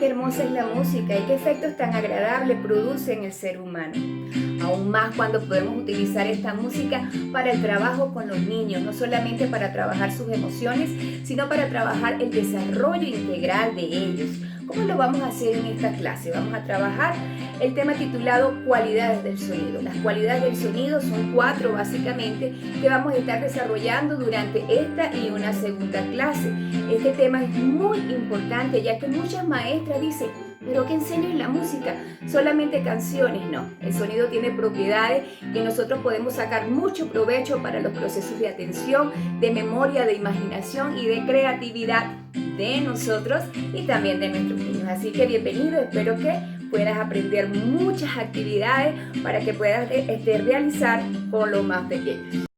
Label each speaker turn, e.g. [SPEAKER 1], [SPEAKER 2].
[SPEAKER 1] qué hermosa es la música y qué efectos tan agradables produce en el ser humano. Aún más cuando podemos utilizar esta música para el trabajo con los niños, no solamente para trabajar sus emociones, sino para trabajar el desarrollo integral de ellos. ¿Cómo lo vamos a hacer en esta clase? Vamos a trabajar el tema titulado Cualidades del sonido. Las cualidades del sonido son 4 básicamente que vamos a estar desarrollando durante esta y una segunda clase. Este tema es muy importante ya que muchas maestras dicen: ¿pero qué enseño en la música? Solamente canciones. No, el sonido tiene propiedades que nosotros podemos sacar mucho provecho para los procesos de atención, de memoria, de imaginación y de creatividad de nosotros y también de nuestros niños. Así que bienvenido, espero que puedas aprender muchas actividades para que puedas realizar con los más pequeños.